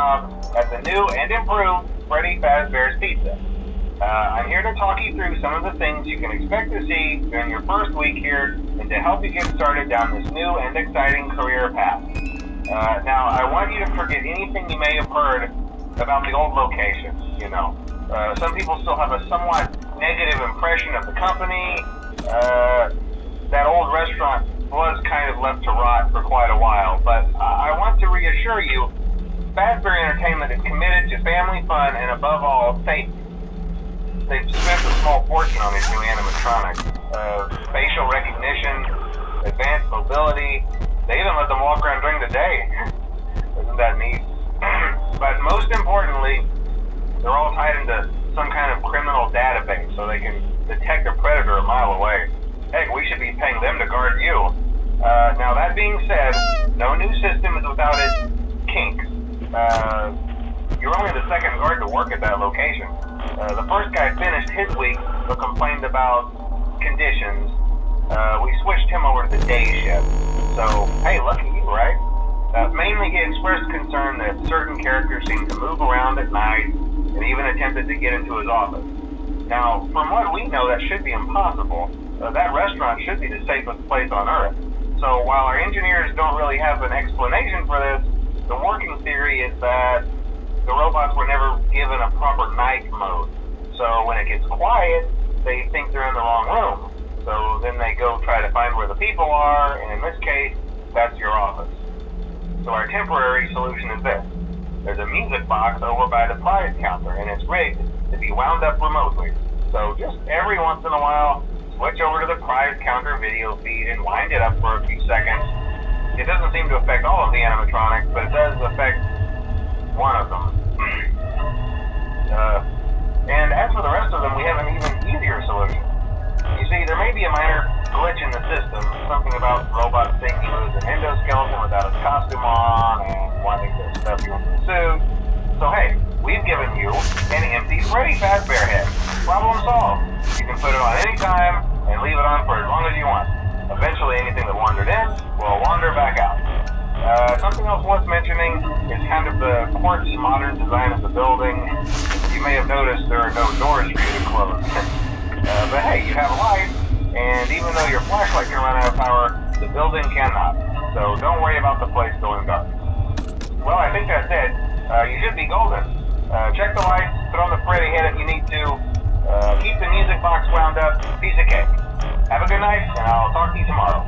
job at the new and improved Freddy Fazbear's Pizza. I'm here to talk you through some of the things you can expect to see during your first week here and to help you get started down this new and exciting career path. Now, I want you to forget anything you may have heard about the old location, some people still have a somewhat negative impression of the company. That old restaurant was kind of left to rot for quite a while, but I want to reassure you, Fazbear Entertainment is committed to family fun and above all, safety. They've spent a small fortune on these new animatronics. Facial recognition, advanced mobility, they even let them walk around during the day. Isn't that neat? But most importantly, they're all tied into some kind of criminal database so they can detect a predator a mile away. Heck, we should be paying them to guard you. Now that being said, no new system is without its kinks. You're only the second guard to work at that location. The first guy finished his week but complained about conditions. We switched him over to the day shift. So, hey, lucky you, right? Mainly he expressed concern that certain characters seemed to move around at night and even attempted to get into his office. Now, from what we know, that should be impossible. That restaurant should be the safest place on Earth. So while our engineers don't really have an explanation for this, the working theory is that the robots were never given a proper night mode. So when it gets quiet, they think they're in the wrong room. So then they go try to find where the people are, and in this case, that's your office. So our temporary solution is this. There's a music box over by the prize counter, and it's rigged to be wound up remotely. So just every once in a while, switch over to the prize counter video feed and wind it up for a few seconds. It doesn't seem to affect all of the animatronics, but it does affect one of them. And as for the rest of them, we have an even easier solution. You see, there may be a minor glitch in the system, something about robots thinking it was an endoskeleton without its costume on and wanting to stuff you into the suit. So hey, we've given you an empty Freddy Fazbear head. Problem solved. You can put it on any time and leave it on for as long as you want. Eventually anything that wandered in will wander back out. Something else worth mentioning is kind of the quirky modern design of the building. You may have noticed there are no doors for you to close. But hey, you have a light, and even though your flashlight can run out of power, the building cannot. So don't worry about the place going dark. Well, I think that's it. You should be golden. Check the lights, put on the Freddy head if you need to. Keep the music box wound up. Piece of cake. Have a good night, and I'll talk to you tomorrow.